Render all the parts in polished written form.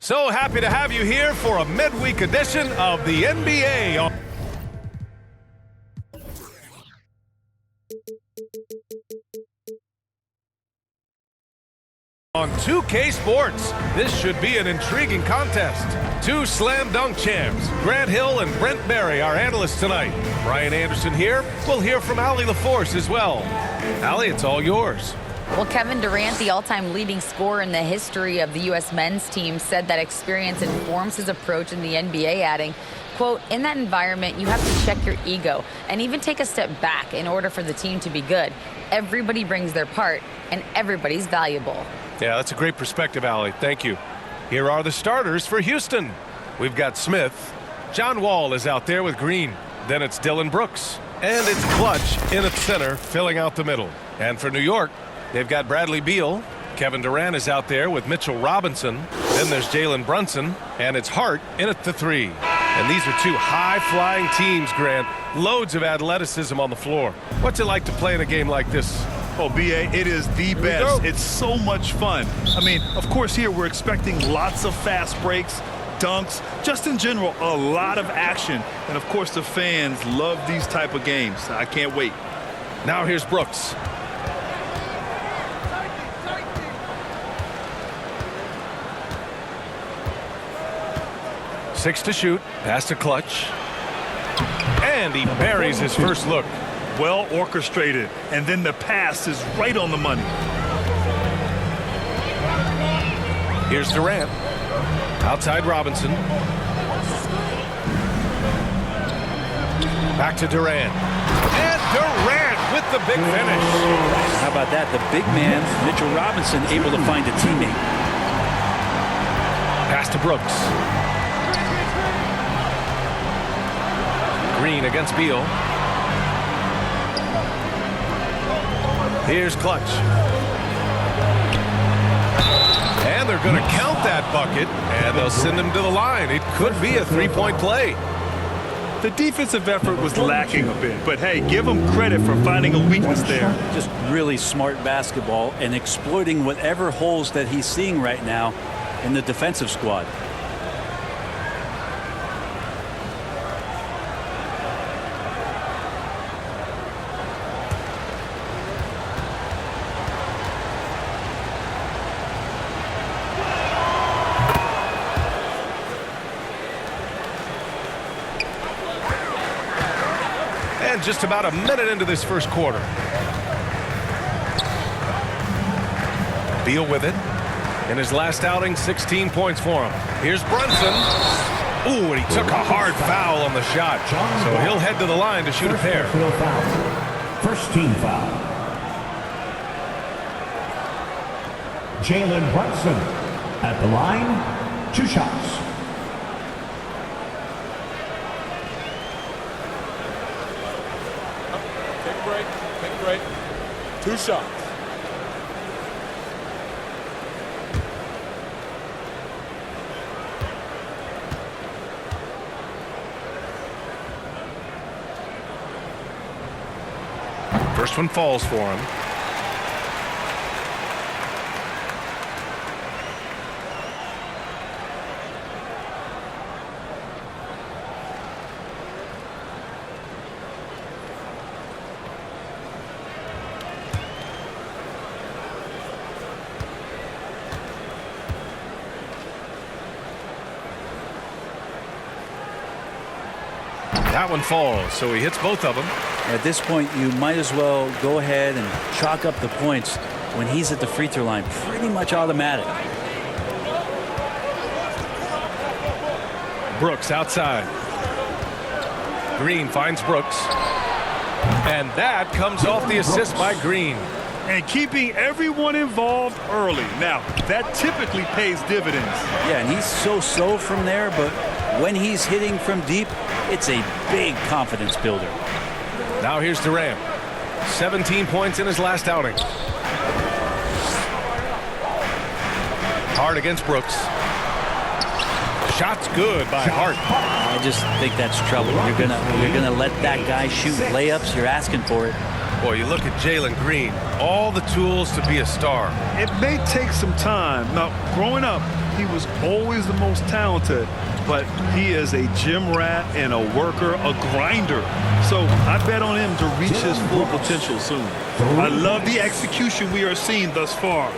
So happy to have you here for a midweek edition of the NBA. On 2K Sports, this should be an intriguing contest. Two slam dunk champs, Grant Hill and Brent Barry, our analysts tonight. Brian Anderson here. We'll hear from Allie LaForce as well. Allie, it's all yours. Well, Kevin Durant, the all-time leading scorer in the history of the U.S. men's team, said that experience informs his approach in the NBA, adding, quote, in that environment, you have to check your ego and even take a step back in order for the team to be good. Everybody brings their part, and everybody's valuable. Yeah, that's a great perspective, Allie. Thank you. Here are the starters for Houston. We've got Smith. John Wall is out there with Green. Then it's Dillon Brooks. And it's Clutch in at center, filling out the middle. And for New York, they've got Bradley Beal. Kevin Durant is out there with Mitchell Robinson. Then there's Jalen Brunson. And it's Hart in at the three. And these are two high-flying teams, Grant. Loads of athleticism on the floor. What's it like to play in a game like this? Oh, B.A., it is the best. It's so much fun. I mean, of course, here we're expecting lots of fast breaks, dunks, just in general, a lot of action. And, of course, the fans love these type of games. I can't wait. Now here's Brooks. Six to shoot. Pass to Clutch. And he buries his first look. Well orchestrated, and then the pass is right on the money. Here's Durant. Outside Robinson. Back to Durant. And Durant with the big finish. How about that? The big man, Mitchell Robinson, able to find a teammate. Pass to Brooks. Green against Beal. Here's Clutch. And they're going to count that bucket, and they'll send him to the line. It could be a three-point play. The defensive effort was lacking a bit, but hey, give him credit for finding a weakness there. Just really smart basketball and exploiting whatever holes that he's seeing right now in the defensive squad. And just about a minute into this first quarter. Beal with it. In his last outing, 16 points for him. Here's Brunson. Ooh, and he took a hard foul on the shot. So he'll head to the line to shoot a pair. First team foul. Jalen Brunson at the line. 2 shots. Take a break. 2 shots. First one falls for him. That one falls, so he hits both of them. At this point, you might as well go ahead and chalk up the points when he's at the free throw line. Pretty much automatic. Brooks outside. Green finds Brooks. And that comes off the assist by Green. And keeping everyone involved early. Now, that typically pays dividends. Yeah, and he's so-so from there, but when he's hitting from deep, it's a big confidence builder. Now here's Durant. 17 points in his last outing. Hart against Brooks. Shot's good by Hart. I just think that's trouble. You're gonna let that guy shoot layups. You're asking for it. Boy, you look at Jalen Green. All the tools to be a star. It may take some time. Now, growing up, he was always the most talented, but he is a gym rat and a worker, a grinder. So I bet on him to reach his full potential soon. I love the execution we are seeing thus far.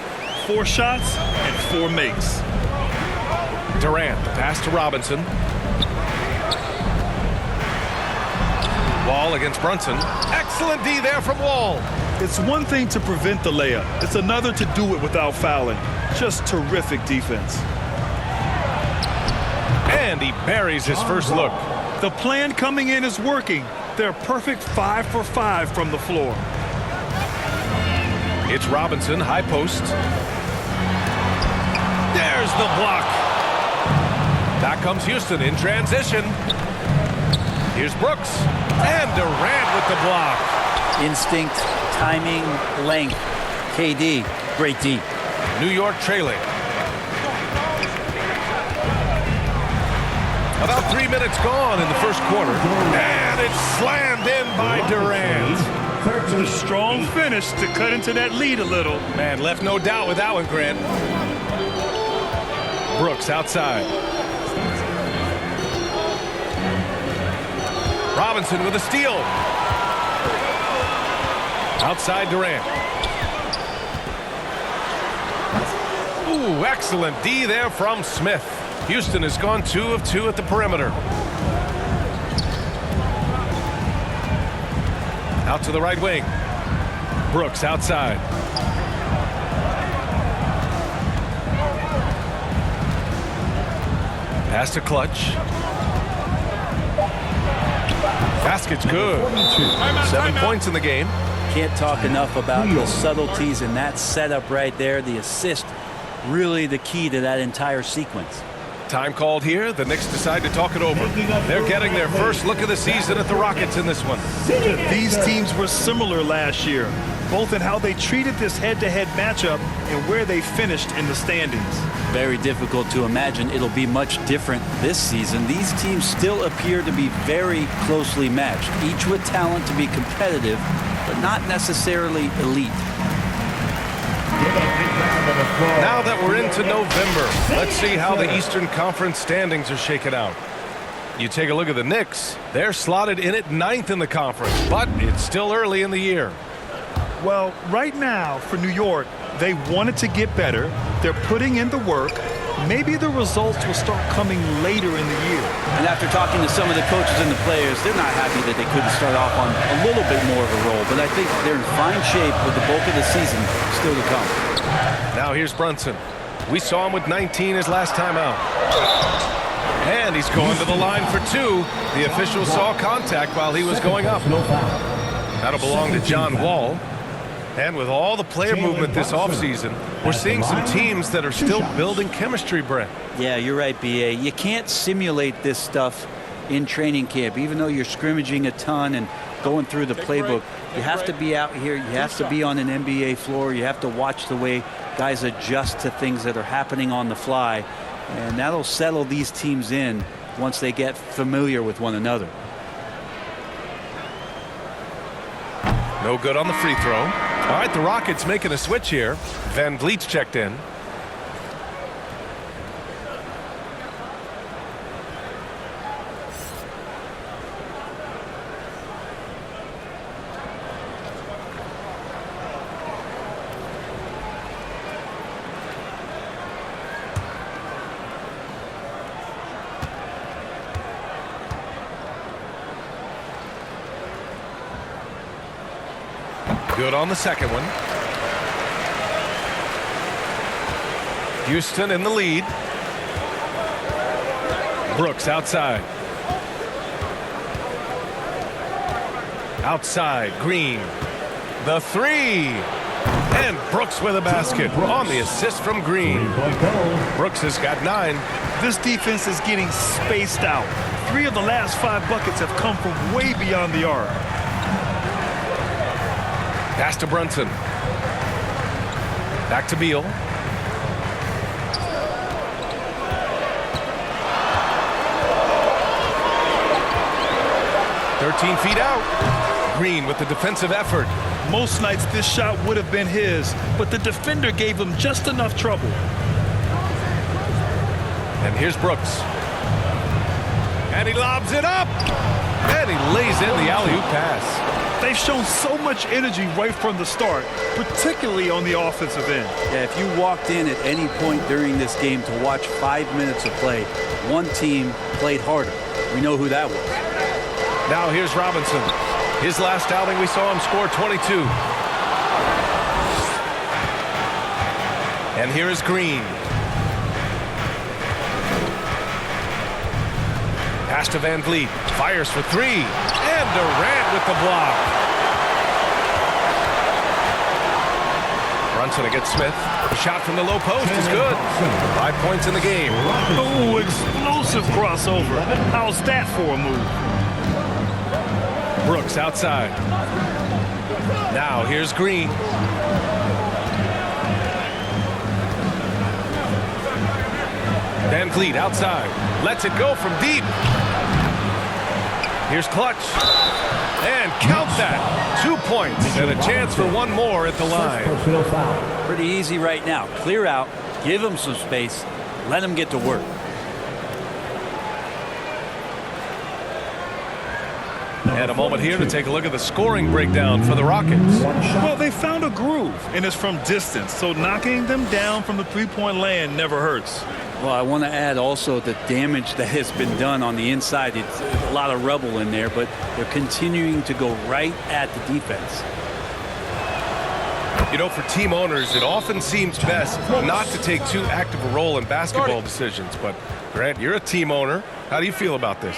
4 shots and 4 makes. Durant, the pass to Robinson. Wall against Brunson. Excellent D there from Wall. It's one thing to prevent the layup. It's another to do it without fouling. Just terrific defense. And he buries his first look. The plan coming in is working. They're perfect 5 for 5 from the floor. It's Robinson, high post. There's the block. Back comes Houston in transition. Here's Brooks. And Durant with the block. Instinct, timing, length. KD, great D. New York trailing. About 3 minutes gone in the first quarter. And it's slammed in by Durant. A strong finish to cut into that lead a little. Man, left no doubt with that one, Grant. Brooks outside. Robinson with a steal. Outside Durant. Ooh, excellent D there from Smith. Houston has gone 2 of 2 at the perimeter. Out to the right wing. Brooks outside. Pass to Clutch. Basket's good. 7 points in the game. Can't talk enough about the subtleties in that setup right there. The assist, really the key to that entire sequence. Time called here. The Knicks decide to talk it over. They're getting their first look of the season at the Rockets in this one. These teams were similar last year, both in how they treated this head-to-head matchup and where they finished in the standings. Very difficult to imagine it'll be much different this season. These teams still appear to be very closely matched, each with talent to be competitive, but not necessarily elite. Now that we're into November, let's see how the Eastern Conference standings are shaken out. You take a look at the Knicks. They're slotted in at 9th in the conference, but it's still early in the year. Well, right now for New York, they wanted to get better. They're putting in the work. Maybe the results will start coming later in the year. And after talking to some of the coaches and the players, they're not happy that they couldn't start off on a little bit more of a roll. But I think they're in fine shape with the bulk of the season still to come. Now here's Brunson. We saw him with 19 his last time out. And he's going to the line for 2. The official saw contact while he was going up. That'll belong to John Wall. And with all the player movement this offseason, we're seeing some teams that are still building chemistry, Brent. Yeah, you're right, B.A. You can't simulate this stuff in training camp. Even though you're scrimmaging a ton and going through the playbook, you have to be out here. You have to be on an NBA floor. You have to watch the way guys adjust to things that are happening on the fly. And that'll settle these teams in once they get familiar with one another. No good on the free throw. All right, the Rockets making a switch here. Van Vliet's checked in. Good on the second one. Houston in the lead. Brooks outside. Outside, Green. The 3. And Brooks with a basket on the assist from Green. Brooks has got 9. This defense is getting spaced out. 3 of the last 5 buckets have come from way beyond the arc. Pass to Brunson. Back to Beal. "13 feet out." Green with the defensive effort. Most nights this shot would have been his, but the defender gave him just enough trouble. And here's Brooks. And he lobs it up. And he lays in the alley-oop pass. They've shown so much energy right from the start, particularly on the offensive end. Yeah, if you walked in at any point during this game to watch 5 minutes of play, one team played harder. We know who that was. Now here's Robinson. His last outing, we saw him score 22. And here is Green. Pass to Van Vliet. Fires for three. And Durant with the block. Brunson against Smith. The shot from the low post is good. 5 points in the game. Oh, explosive crossover. How's that for a move? Brooks outside. Now here's Green. Van Vliet outside. Lets it go from deep. Here's Clutch. And count that. 2 points and a chance for one more at the line. Pretty easy right now. Clear out. Give them some space. Let them get to work. And a moment here to take a look at the scoring breakdown for the Rockets. Well, they found a groove, and it's from distance, so knocking them down from the three-point land never hurts. Well, I want to add also the damage that has been done on the inside. It's a lot of rubble in there, but they're continuing to go right at the defense. You know, for team owners, it often seems best not to take too active a role in basketball decisions. But, Grant, you're a team owner. How do you feel about this?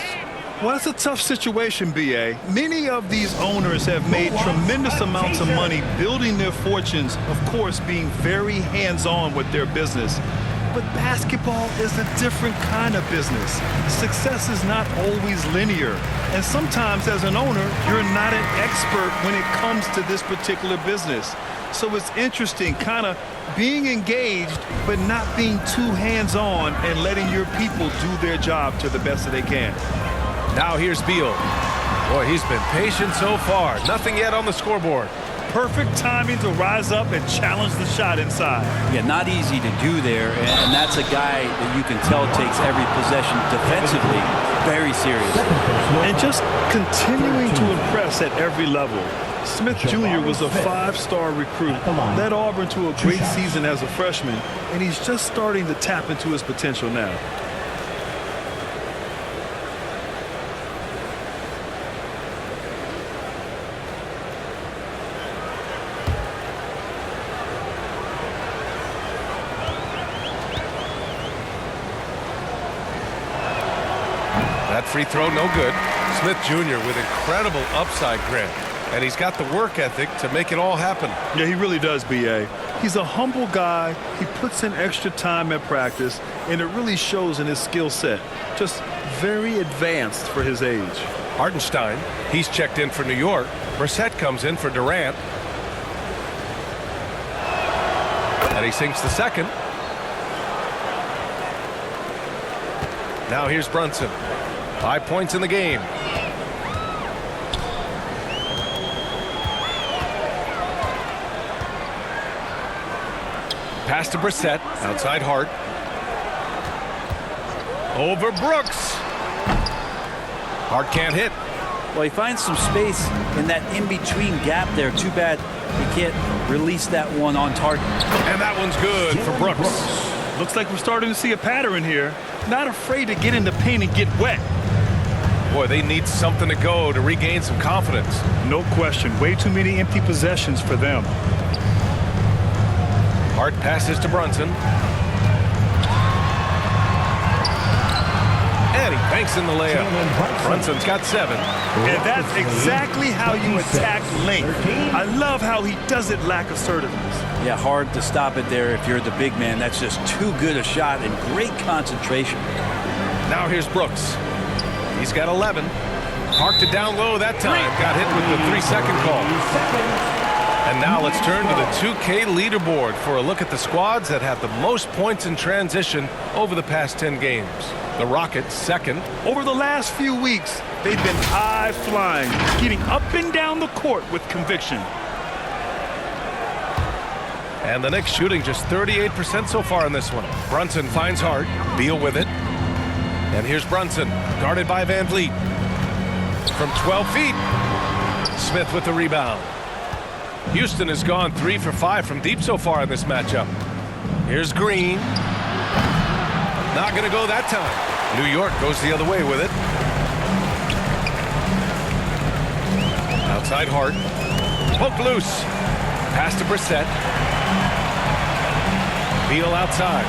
Well, it's a tough situation, B.A. Many of these owners have made tremendous amounts of money building their fortunes, of course, being very hands-on with their business. But basketball is a different kind of business. Success is not always linear. And sometimes as an owner, you're not an expert when it comes to this particular business. So it's interesting kind of being engaged, but not being too hands-on and letting your people do their job to the best that they can. Now here's Beal. Boy, he's been patient so far. Nothing yet on the scoreboard. Perfect timing to rise up and challenge the shot inside. Yeah, not easy to do there, and that's a guy that you can tell takes every possession defensively very seriously. And just continuing to impress at every level. Smith Jr. was a 5-star recruit, led Auburn to a great season as a freshman, and he's just starting to tap into his potential now. That free throw, no good. Smith Jr. with incredible upside, Grant. And he's got the work ethic to make it all happen. Yeah, he really does, B.A. He's a humble guy. He puts in extra time at practice, and it really shows in his skill set. Just very advanced for his age. Hartenstein, he's checked in for New York. Brissett comes in for Durant. And he sinks the second. Now here's Brunson. 5 points in the game. Pass to Brissett. Outside Hart. Over Brooks. Hart can't hit. Well, he finds some space in that in-between gap there. Too bad he can't release that one on target. And that one's good for Brooks. Looks like we're starting to see a pattern here. Not afraid to get in the paint and get wet. Boy, they need something to go to regain some confidence. No question. Way too many empty possessions for them. Hart passes to Brunson. And he banks in the layup. Brunson's got 7. And that's exactly how you attack length. I love how he doesn't lack assertiveness. Yeah, hard to stop it there if you're the big man. That's just too good a shot and great concentration. Now here's Brooks. He's got 11. Parked it down low that time. Got hit with the 3-second call. And now let's turn to the 2K leaderboard for a look at the squads that have the most points in transition over the past 10 games. The Rockets second. Over the last few weeks, they've been high-flying, getting up and down the court with conviction. And the Knicks shooting just 38% so far in this one. Brunson finds Hart. Beal with it. And here's Brunson, guarded by Van Vliet. From 12 feet, Smith with the rebound. Houston has gone 3 for 5 from deep so far in this matchup. Here's Green. Not going to go that time. New York goes the other way with it. Outside Hart. Poked loose. Pass to Brissett. Beal outside.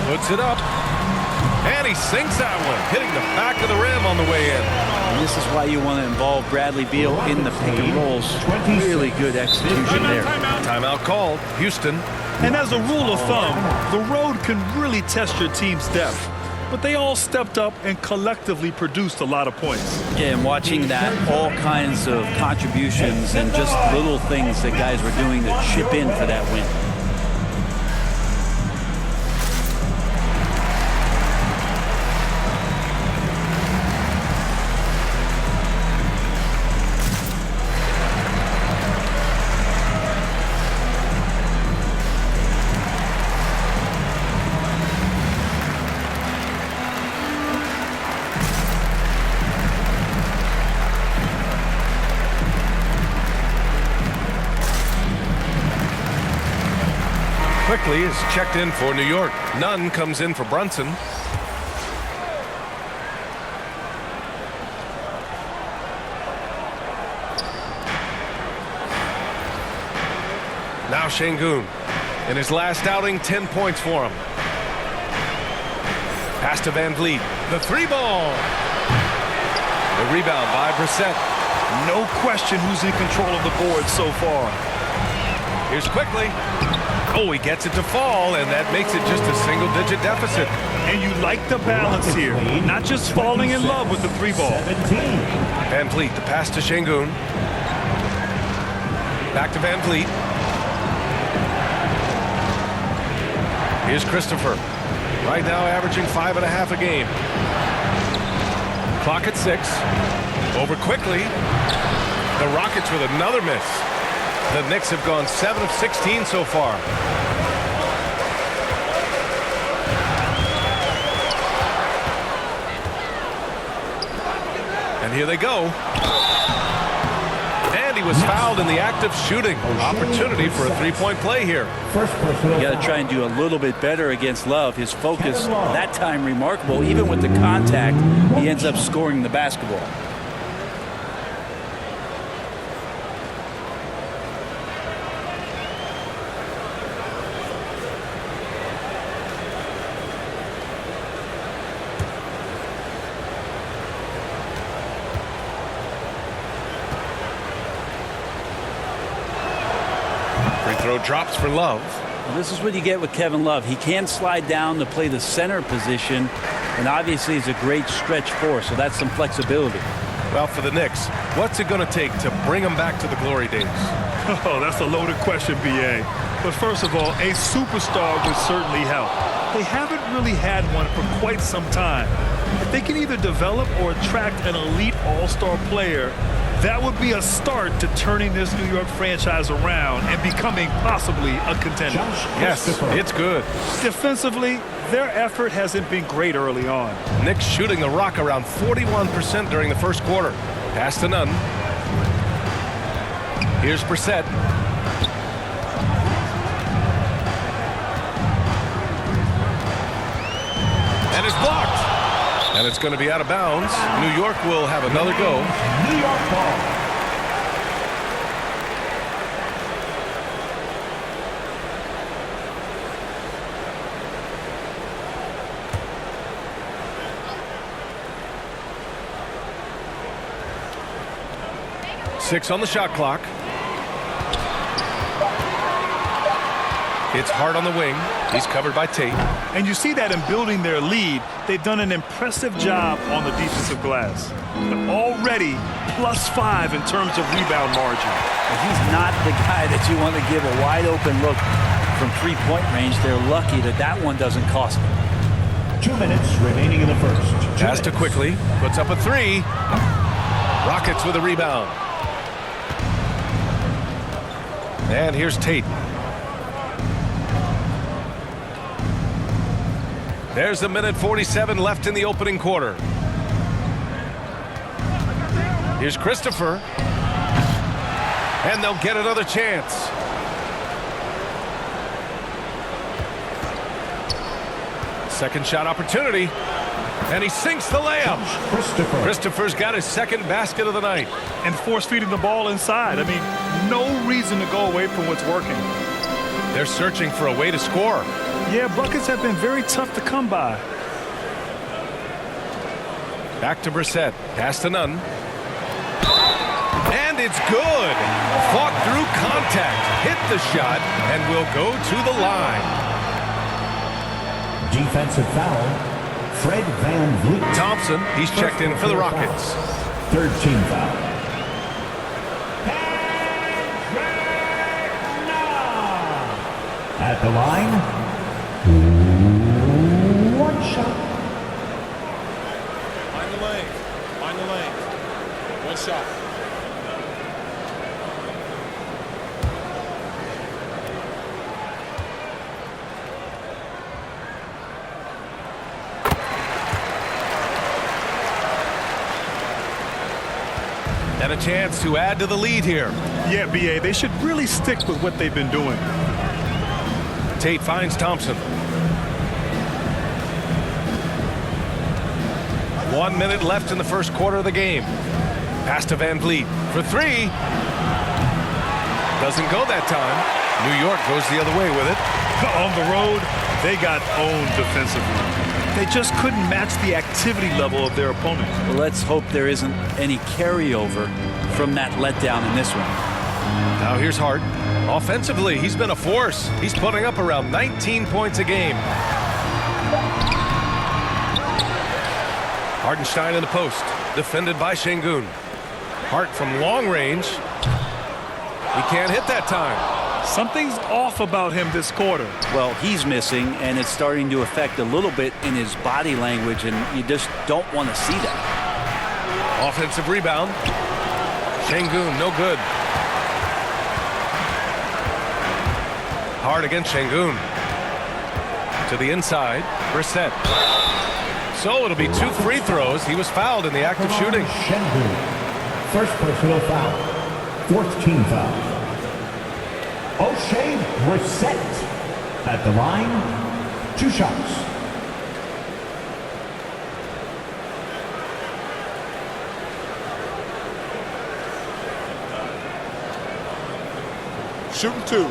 Puts it up. And he sinks that one, hitting the back of the rim on the way in. And this is why you want to involve Bradley Beal in the pick and rolls. Really good execution there. Timeout called. Houston. And as a rule of thumb, the road can really test your team's depth. But they all stepped up and collectively produced a lot of points. Yeah, and watching that, all kinds of contributions and just little things that guys were doing to chip in for that win. Quickly is checked in for New York. Nunn comes in for Brunson. Now Şengün. In his last outing, 10 points for him. Pass to Van Vliet. The 3-ball. The rebound by Brissett. No question who's in control of the board so far. Here's Quickly. Oh, he gets it to fall, and that makes it just a single-digit deficit. And you like the balance here. Not just falling in love with the 3-ball. Van Vliet, the pass to Şengün. Back to Van Vliet. Here's Christopher. Right now averaging 5.5 a game. Clock at 6. Over Quickly. The Rockets with another miss. The Knicks have gone 7 of 16 so far. And here they go. And he was fouled in the act of shooting. Opportunity for a three-point play here. You got to try and do a little bit better against Love. His focus that time remarkable. Even with the contact, he ends up scoring the basketball. Throw drops for Love. Well, this is what you get with Kevin Love. He can slide down to play the center position, and obviously he's a great stretch four, so that's some flexibility. Well, for the Knicks, what's it going to take to bring them back to the glory days? Oh, that's a loaded question, B.A. But first of all, a superstar would certainly help. They haven't really had one for quite some time. If they can either develop or attract an elite all-star player, that would be a start to turning this New York franchise around and becoming possibly a contender. Yes, it's good. Defensively, their effort hasn't been great early on. Knicks shooting the rock around 41% during the first quarter. Pass to Nunn. Here's Brissett. And it's blocked. And it's going to be out of bounds. New York will have another go. New York ball. Six on the shot clock. It's Hart on the wing. He's covered by Tate. And you see that in building their lead, they've done an impressive job on the defensive glass. But already +5 in terms of rebound margin. And he's not the guy that you want to give a wide open look from three-point range. They're lucky that that one doesn't cost them. 2 minutes remaining in the first. Pass to Quickly. Puts up a three. Rockets with a rebound. And here's Tate. There's a minute 47 left in the opening quarter. Here's Christopher. And they'll get another chance. Second shot opportunity. And he sinks the layup. Christopher's got his second basket of the night. And force-feeding the ball inside. I mean, no reason to go away from what's working. They're searching for a way to score. Yeah, buckets have been very tough to come by. Back to Brissett. Pass to Nunn. And it's good. Fought through contact. Hit the shot and will go to the line. Defensive foul, Fred Van Vliet. Thompson, he's checked in for the Rockets. Third team foul. At the line, one shot. Find the lane. Find the lane. One shot. And a chance to add to the lead here. Yeah, B.A., they should really stick with what they've been doing. Tate finds Thompson. 1 minute left in the first quarter of the game. Pass to Van Vliet for three. Doesn't go that time. New York goes the other way with it. On the road, they got owned defensively. They just couldn't match the activity level of their opponent. Well, let's hope there isn't any carryover from that letdown in this one. Now here's Hart. Offensively, he's been a force. He's putting up around 19 points a game. Hartenstein in the post. Defended by Şengün. Hart from long range. He can't hit that time. Something's off about him this quarter. Well, he's missing, and it's starting to affect a little bit in his body language, and you just don't want to see that. Offensive rebound. Şengün, no good. Hard against Şengün. To the inside, Brissett. So it'll be 2 free throws. He was fouled in the act of shooting. Şengün. First personal foul. Fourth team foul. O'Shea Brissett. At the line, 2 shots. Shooting 2.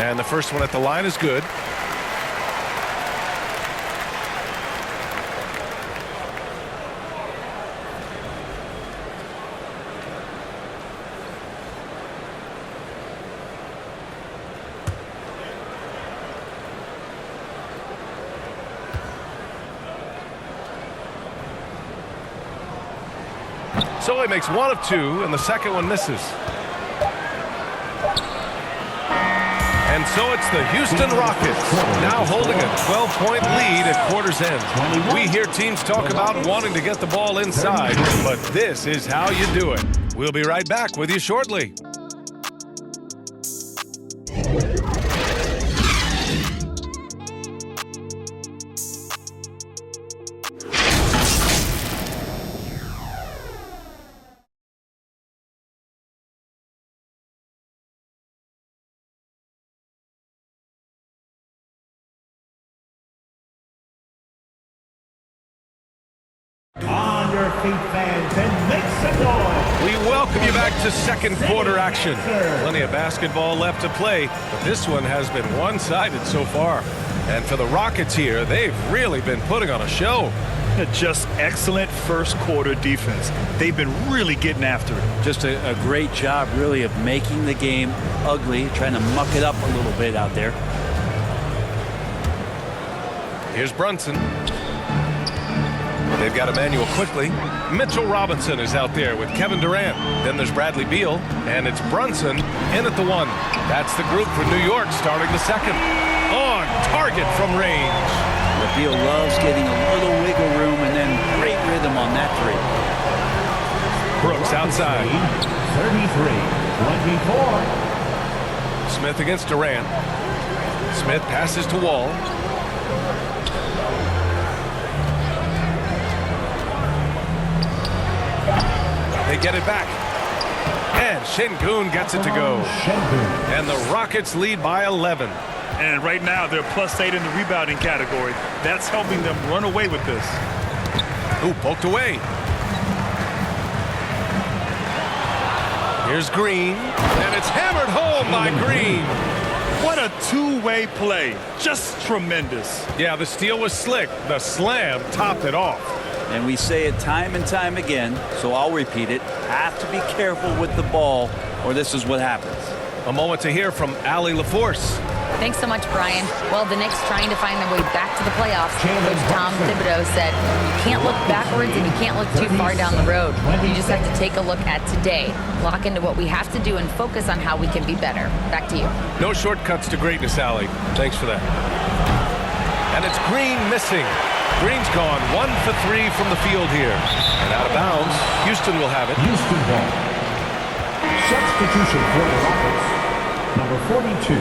And the first one at the line is good. So he makes 1 of 2, and the second one misses. And so it's the Houston Rockets now holding a 12-point lead at quarter's end. We hear teams talk about wanting to get the ball inside, but this is how you do it. We'll be right back with you shortly. On your feet, fans, and make some noise. We welcome you back to second quarter action. Plenty of basketball left to play, but this one has been one-sided so far. And for the Rockets here, they've really been putting on a show. Just excellent first quarter defense. They've been really getting after it. Just a great job, really, of making the game ugly, trying to muck it up a little bit out there. Here's Brunson. They've got Emmanuel quickly. Mitchell Robinson is out there with Kevin Durant. Then there's Bradley Beal, and it's Brunson in at the 1. That's the group for New York starting the second. On target from range. Beal loves getting a little wiggle room and then great rhythm on that three. Brooks outside. 33-24. Smith against Durant. Smith passes to Wall. They get it back. And Şengün gets it to go. And the Rockets lead by 11. And right now, they're +8 in the rebounding category. That's helping them run away with this. Ooh, poked away. Here's Green. And it's hammered home by Green. What a two-way play. Just tremendous. Yeah, the steal was slick. The slam topped it off. And we say it time and time again, so I'll repeat it. Have to be careful with the ball, or this is what happens. A moment to hear from Allie LaForce. Thanks so much, Brian. Well, the Knicks trying to find their way back to the playoffs. Coach Tom Thibodeau said, you can't look backwards and you can't look too far down the road. You just have to take a look at today, lock into what we have to do, and focus on how we can be better. Back to you. No shortcuts to greatness, Allie. Thanks for that. And it's Green missing. Green's gone 1 for 3 from the field here. And out of bounds, Houston will have it. Houston ball. Substitution for the Rockets. Number 42.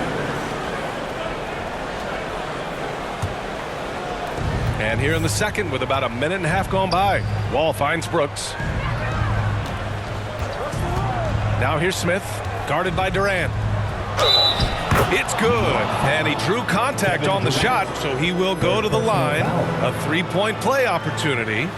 And here in the second with about a minute and a half gone by. Wall finds Brooks. Now here's Smith, guarded by Durant. It's good. And he drew contact on the shot, so he will go to the line. A three-point play opportunity.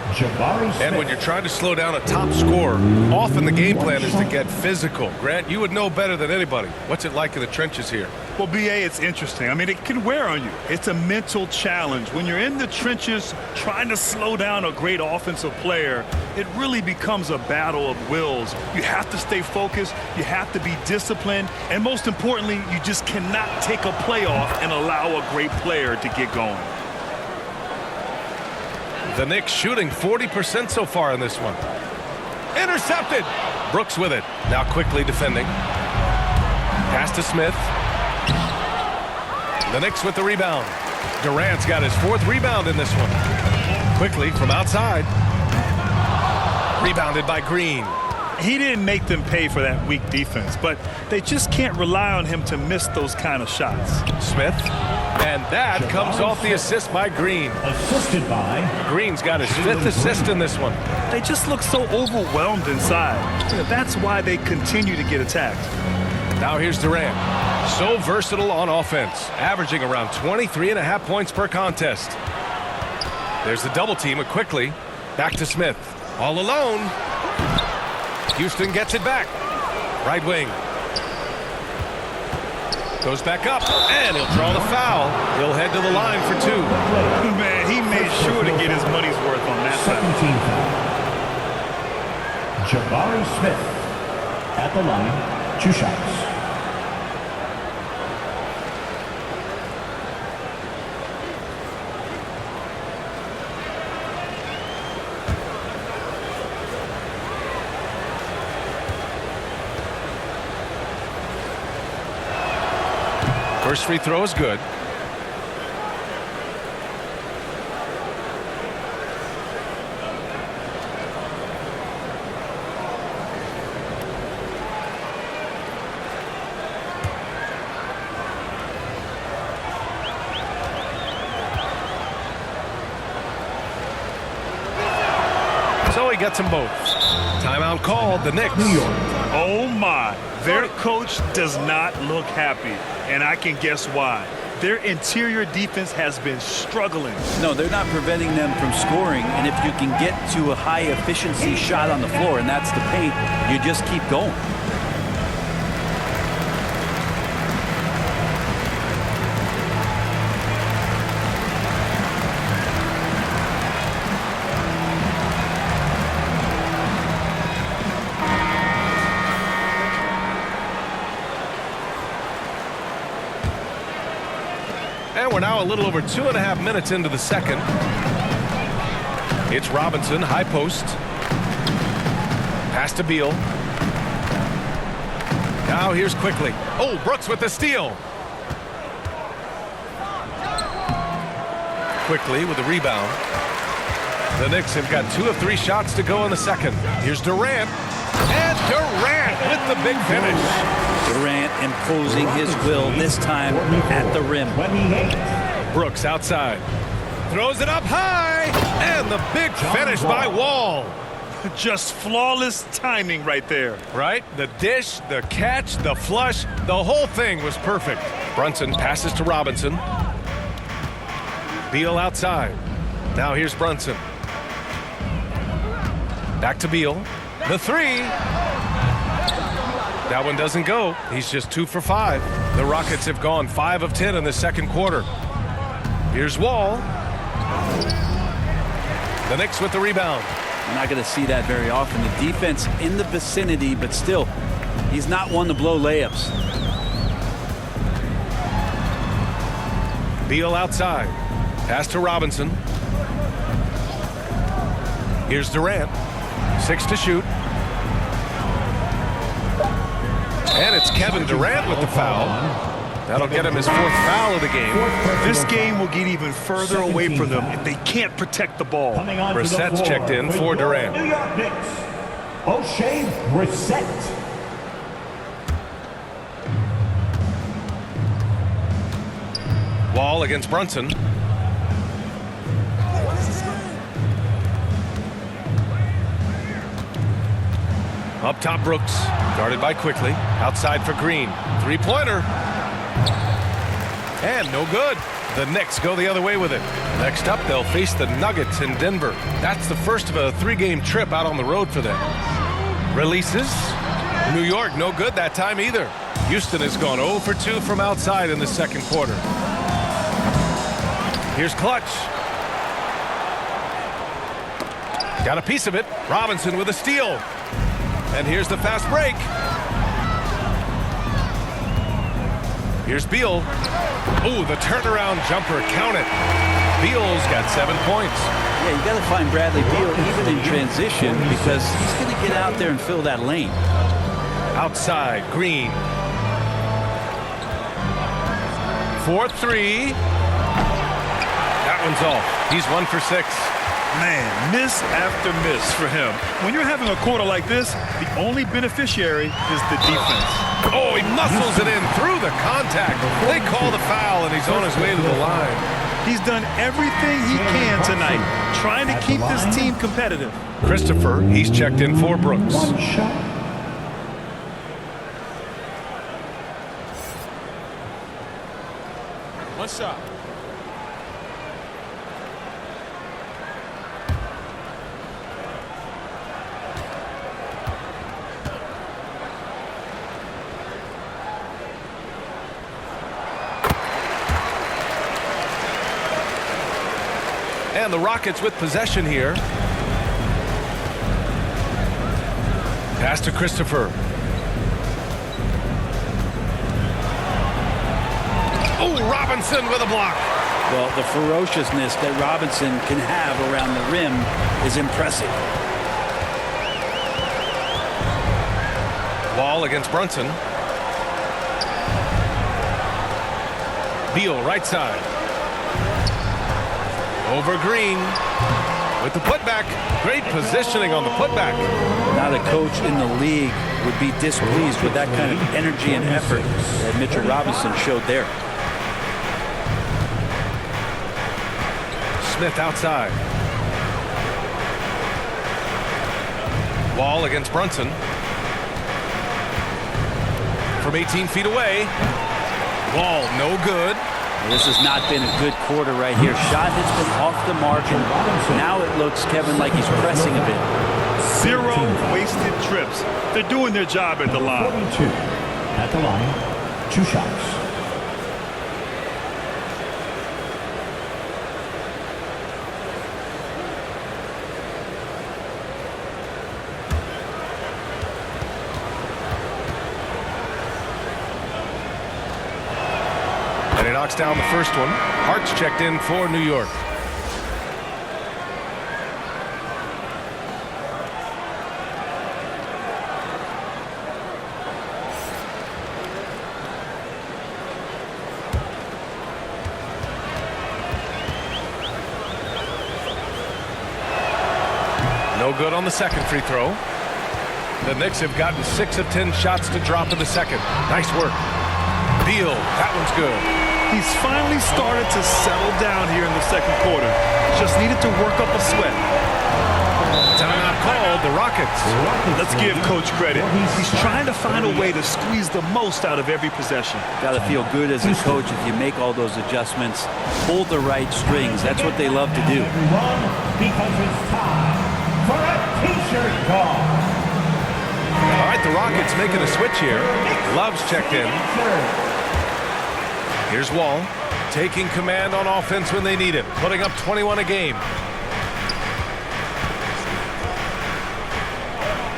And when you're trying to slow down a top scorer, often the game plan is to get physical. Grant, you would know better than anybody. What's it like in the trenches here? Well, B.A., it's interesting. I mean, it can wear on you. It's a mental challenge. When you're in the trenches trying to slow down a great offensive player, it really becomes a battle of wills. You have to stay focused. You have to be disciplined. And most importantly, you just cannot take a play off and allow a great player to get going. The Knicks shooting 40% so far in this one. Intercepted. Brooks with it. Now quickly defending. Pass to Smith. The Knicks with the rebound. Durant's got his 4th rebound in this one. Quickly from outside. Rebounded by Green. He didn't make them pay for that weak defense, but they just can't rely on him to miss those kind of shots. Smith. And that comes off the assist by Green. Assisted by. Green's got his 5th assist in this one. They just look so overwhelmed inside. That's why they continue to get attacked. Now here's Durant. So versatile on offense, averaging around 23.5 points per contest. There's the double team quickly. Back to Smith. All alone. Houston gets it back. Right wing. Goes back up, and he'll draw the foul. He'll head to the line for 2. Man, he made sure to get his money's worth on that Second team foul. Jabari Smith at the line. 2 shots. First free throw is good. So he gets them both. Timeout called. The Knicks. New York. Oh my, their coach does not look happy, and I can guess why. Their interior defense has been struggling. No, they're not preventing them from scoring, and if you can get to a high efficiency shot on the floor, and that's the paint, you just keep going. And we're now a little over 2.5 minutes into the second. It's Robinson, high post. Pass to Beal. Now here's quickly. Oh, Brooks with the steal. quickly with the rebound. The Knicks have got 2 of 3 shots to go in the second. Here's Durant. And Durant with the big finish. Durant imposing his will, this time at the rim. Brooks outside. Throws it up high. And the big finish by Wall. Just flawless timing right there. Right? The dish, the catch, the flush, the whole thing was perfect. Brunson passes to Robinson. Beal outside. Now here's Brunson. Back to Beal. The 3. That one doesn't go. He's just 2 for 5. The Rockets have gone 5 of 10 in the second quarter. Here's Wall. The Knicks with the rebound. You're not going to see that very often. The defense in the vicinity, but still, he's not one to blow layups. Beal outside. Pass to Robinson. Here's Durant. 6 to shoot. And it's Kevin Durant with the foul. That'll get him his 4th foul of the game. This game will get even further away from them if they can't protect the ball. Brissett's checked in for Durant. New York Knicks, O'Shea Brissett. Wall against Brunson. Up top, Brooks. Guarded by Quickly. Outside for Green. 3-pointer. And no good. The Knicks go the other way with it. Next up, they'll face the Nuggets in Denver. That's the first of a 3-game trip out on the road for them. Releases. New York, no good that time either. Houston has gone 0 for 2 from outside in the second quarter. Here's Clutch. Got a piece of it. Robinson with a steal. And here's the fast break. Here's Beal. Oh, the turnaround jumper. Count it. Beal's got 7 points. Yeah, you got to find Bradley Beal even in transition because he's going to get out there and fill that lane. Outside, Green. 4-3. That one's off. He's 1 for 6. Man, miss after miss for him. When you're having a quarter like this, the only beneficiary is the defense. Oh, he muscles it in through the contact. They call the foul, and he's on his way to the line. He's done everything he can tonight, trying to keep this team competitive. Christopher, he's checked in for Brooks. One shot. One shot. And the Rockets with possession here. Pass to Christopher. Oh, Robinson with a block. Well, the ferociousness that Robinson can have around the rim is impressive. Wall against Brunson. Beal right side. Over Green with the putback. Great positioning on the putback. Not a coach in the league would be displeased with that kind of energy and effort that Mitchell Robinson showed there. Smith outside. Wall against Brunson. From 18 feet away. Wall no good. This has not been a good quarter right here. Shot has been off the mark, and now it looks, Kevin, like he's pressing a bit. 0 wasted trips. They're doing their job at the line. 42 at the line. 2 shots. And he knocks down the first one. Hart's checked in for New York. No good on the second free throw. The Knicks have gotten 6 of 10 shots to drop in the second. Nice work. Beal, that one's good. He's finally started to settle down here in the second quarter. Just needed to work up a sweat. Timeout called, the Rockets. Let's give Coach credit. He's trying to find a way to squeeze the most out of every possession. Got to feel good as a coach if you make all those adjustments, pull the right strings. That's what they love to do. Everyone, because it's time for a t-shirt call. All right, the Rockets making a switch here. Love's checked in. Here's Wall, taking command on offense when they need it, putting up 21 a game.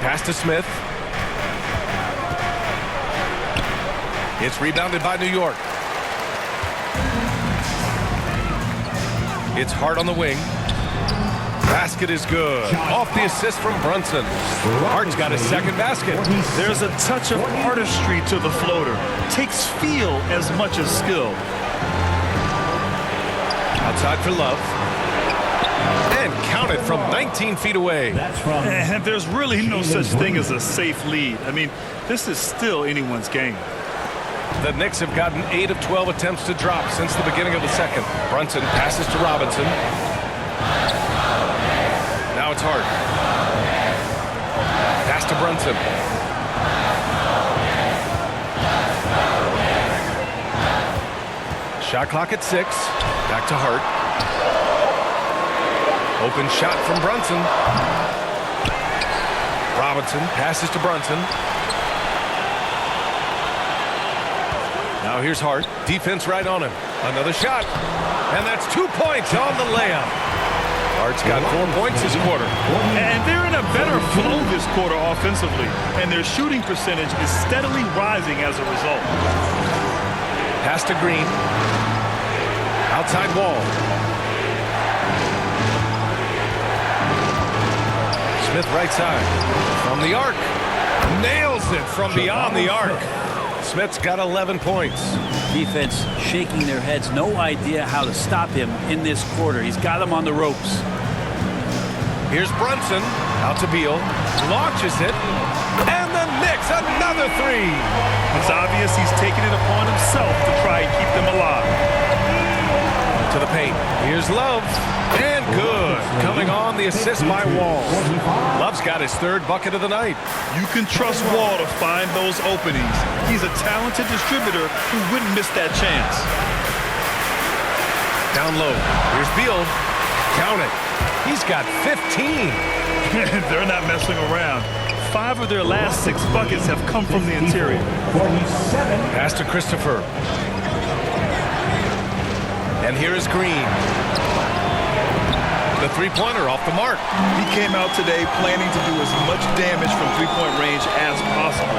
Pass to Smith. It's rebounded by New York. It's Hart on the wing. Basket is good. Off the assist from Brunson. Hart's got his second basket. There's a touch of artistry to the floater. Takes feel as much as skill. Outside for Love. And counted from 19 feet away. That's from. And there's really no such thing as a safe lead. I mean, this is still anyone's game. The Knicks have gotten 8 of 12 attempts to drop since the beginning of the second. Brunson passes to Robinson. Now it's Hart. Pass to Brunson. Shot clock at 6. Back to Hart. Open shot from Brunson. Robinson passes to Brunson. Now here's Hart. Defense right on him. Another shot. And that's 2 points on the layup. Hart's got 4 points this quarter. And they're in a better flow this quarter offensively. And their shooting percentage is steadily rising as a result. Pass to Green. Outside Wall. Smith right side. From the arc. Nails it from beyond the arc. Smith's got 11 points. Defense shaking their heads. No idea how to stop him in this quarter. He's got him on the ropes. Here's Brunson. Out to Beal. Launches it. And the Knicks, another 3. It's obvious he's taking it upon himself to try and keep them alive. To the paint. Here's Love. And good. Coming on the assist by Wall. Love's got his 3rd bucket of the night. You can trust Wall to find those openings. He's a talented distributor who wouldn't miss that chance. Down low. Here's Beal. Count it. He's got 15. They're not messing around. 5 of their last 6 buckets have come from the interior. 47. Pass to Christopher. And here is Green. The three-pointer off the mark. He came out today planning to do as much damage from three-point range as possible.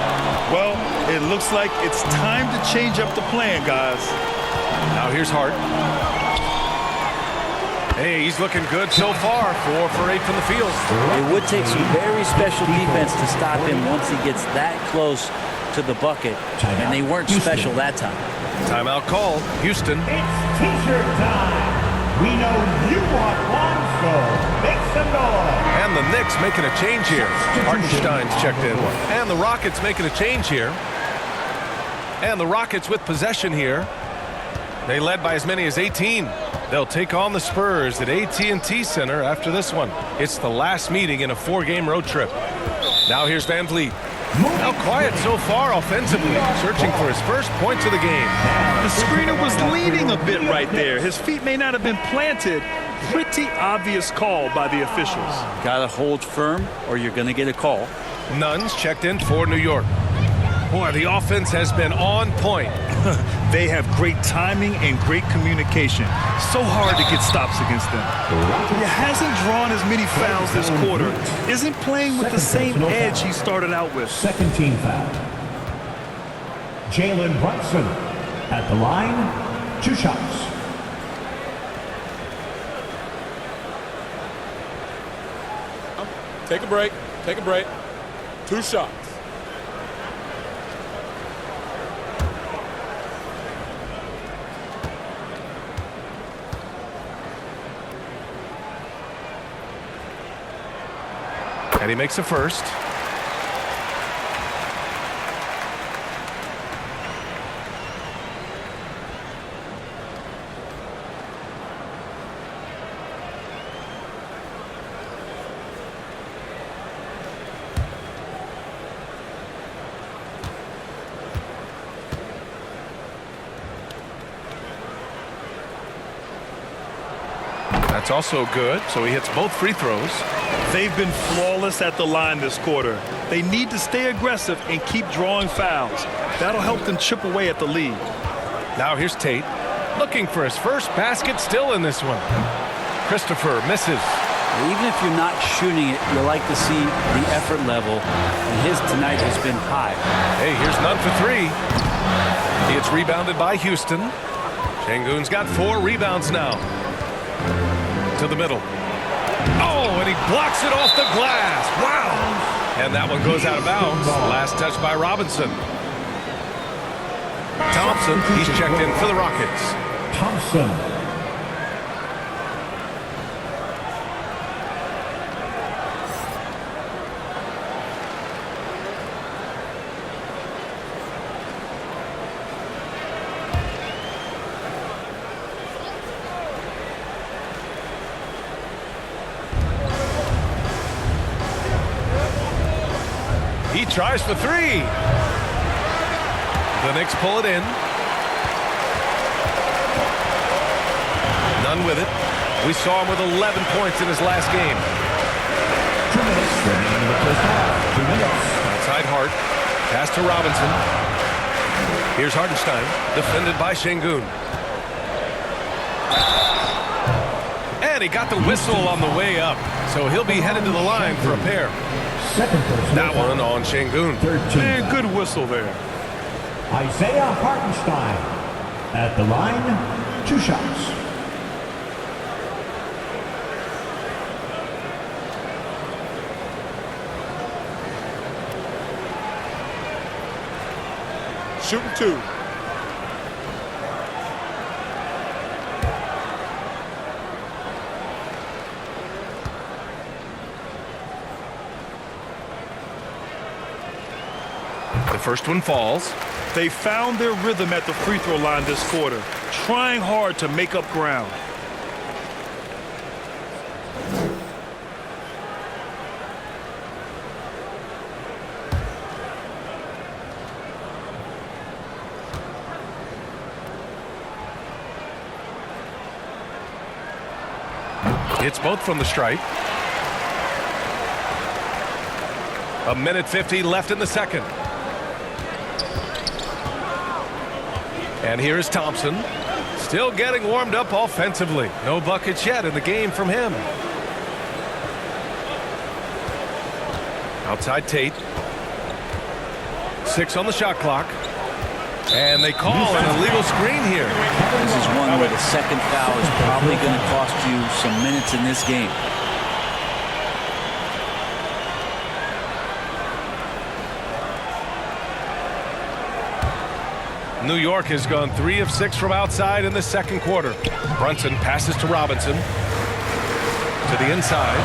Well, it looks like it's time to change up the plan, guys. Now here's Hart. Hey, he's looking good so far. 4 for 8 from the field. It would take some very special defense to stop him once he gets that close to the bucket. And they weren't special that time. Timeout call. Houston. It's t-shirt time. We know you want one, so make some noise. And the Knicks making a change here. Hartenstein's checked in. And the Rockets making a change here. And the Rockets with possession here. They led by as many as 18. They'll take on the Spurs at AT&T Center after this one. It's the last meeting in a 4-game road trip. Now here's Van Vliet. Now quiet so far offensively, searching for his first points of the game. The screener was leaning a bit right there. His feet may not have been planted. Pretty obvious call by the officials. Got to hold firm or you're going to get a call. Nunn's checked in for New York. Boy, the offense has been on point. They have great timing and great communication. So hard to get stops against them. He hasn't drawn as many fouls this quarter. Isn't playing with the same edge he started out with. Second team foul. Jalen Brunson at the line. 2 shots. Take a break. Take a break. 2 shots. And he makes a first. That's also good, so he hits both free throws. They've been flawless at the line this quarter. They need to stay aggressive and keep drawing fouls. That'll help them chip away at the lead. Now here's Tate, looking for his first basket, still in this one. Christopher misses. Even if you're not shooting it, you like to see the effort level, and his tonight has been high. Hey, here's none for three. It's rebounded by Houston. Şengün's got 4 rebounds now. To the middle. Oh, and he blocks it off the glass. Wow. And that one goes out of bounds. Last touch by Robinson. Thompson, he's checked in for the Rockets. Thompson. He tries for 3. The Knicks pull it in. None with it. We saw him with 11 points in his last game. 2 minutes remaining in the first half. 2 minutes. Outside Hart. Pass to Robinson. Here's Hartenstein. Defended by Şengün. And he got the whistle on the way up. So he'll be headed to the line for a pair. Second personal That foul. one on Şengün. 13. And good whistle there. Isaiah Hartenstein at the line, 2 shots. Shooting 2. The first one falls. They found their rhythm at the free throw line this quarter, trying hard to make up ground. It's both from the stripe. 1:50 left in the second. And here's Thompson. Still getting warmed up offensively. No buckets yet in the game from him. Outside Tate. 6 on the shot clock. And they call an illegal screen here. This is one where the second foul is probably going to cost you some minutes in this game. New York has gone 3 of 6 from outside in the second quarter. Brunson passes to Robinson. To the inside.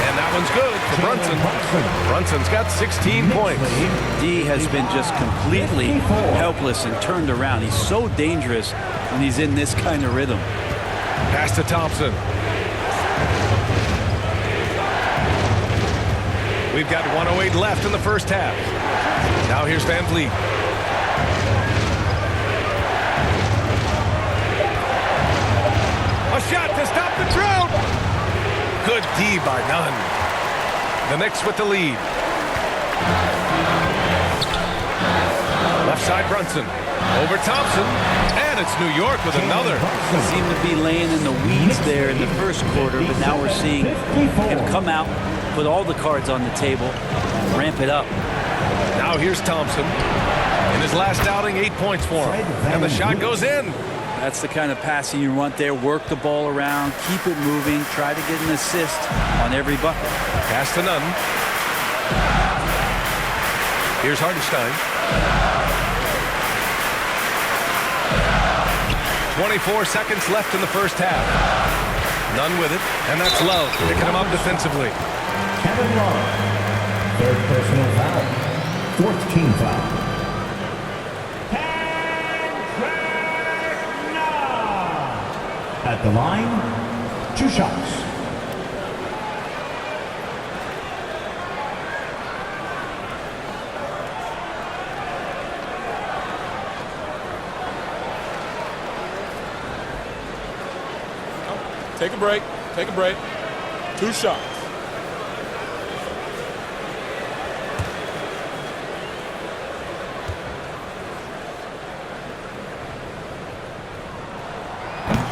And that one's good for Brunson. Brunson's got 16 points. D has been just completely helpless and turned around. He's so dangerous when he's in this kind of rhythm. Pass to Thompson. We've got 1:08 left in the first half. Now here's Van Vliet. A shot to stop the drought. Good D by Nunn. The Knicks with the lead. Left side Brunson. Over Thompson. And it's New York with another. He seemed to be laying in the weeds there in the first quarter, but now we're seeing him come out, put all the cards on the table, and ramp it up. Now here's Thompson. In his last outing, 8 points for him. And the shot goes in. That's the kind of passing you want there. Work the ball around, keep it moving, try to get an assist on every bucket. Pass to Nunn. Here's Hartenstein. 24 seconds left in the first half. Nunn with it, and that's Love picking him up defensively. Kevin Love. Third personal foul. Fourth team foul. At the line, 2 shots. Take a break. Take a break. 2 shots.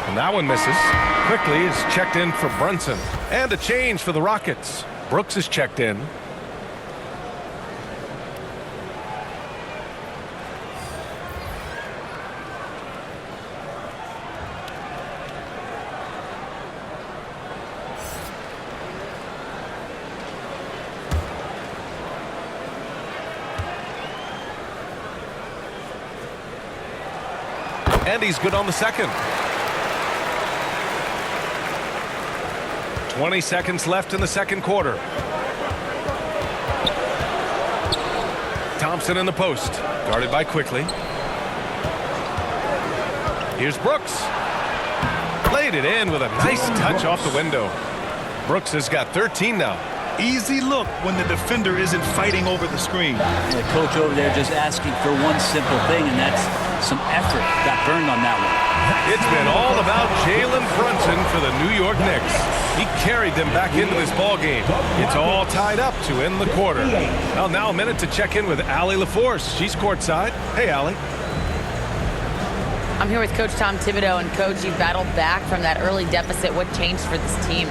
And that one misses. Quickly is checked in for Brunson. And a change for the Rockets. Brooks is checked in. And he's good on the second. 20 seconds left in the second quarter. Thompson in the post. Guarded by Quickly. Here's Brooks. Laid it in with a nice touch off the window. Brooks has got 13 now. Easy look when the defender isn't fighting over the screen. The coach over there just asking for one simple thing, and that's some effort. Got burned on that one. It's been all about Jalen Brunson for the New York Knicks. He carried them back into this ball game. It's all tied up to end the quarter. Well, now a minute to check in with Allie LaForce. She's courtside. Hey, Allie. I'm here with Coach Tom Thibodeau, and Coach, you battled back from that early deficit. What changed for this team?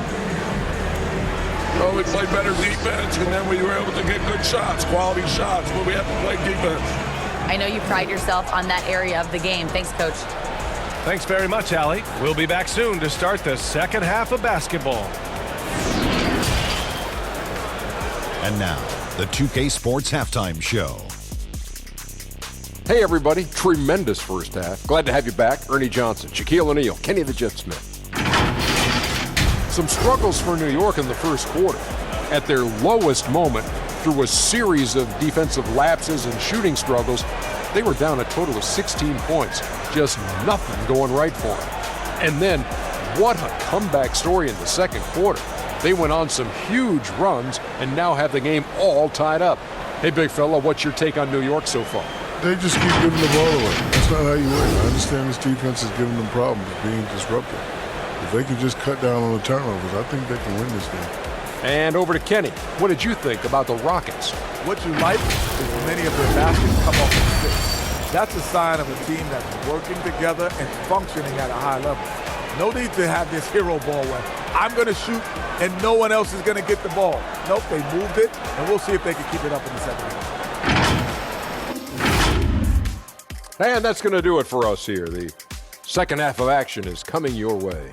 Well, we played better defense, and then we were able to get good shots, quality shots, but we have to play defense. I know you pride yourself on that area of the game. Thanks, Coach. Thanks very much, Allie. We'll be back soon to start the second half of basketball. And now, the 2K Sports Halftime Show. Hey, everybody. Tremendous first half. Glad to have you back. Ernie Johnson, Shaquille O'Neal, Kenny the Jet Smith. Some struggles for New York in the first quarter. At their lowest moment, through a series of defensive lapses and shooting struggles, they were down a total of 16 points. Just nothing going right for them. And then, what a comeback story in the second quarter. They went on some huge runs and now have the game all tied up. Hey, big fella, what's your take on New York so far? They just keep giving the ball away. That's not how you win. I understand this defense is giving them problems, being disruptive. If they can just cut down on the turnovers, I think they can win this game. And over to Kenny. What did you think about the Rockets? What you like is many of their baskets come off the stick. That's a sign of a team that's working together and functioning at a high level. No need to have this hero ball where I'm going to shoot and no one else is going to get the ball. Nope, they moved it, and we'll see if they can keep it up in the second half. And that's going to do it for us here. The second half of action is coming your way.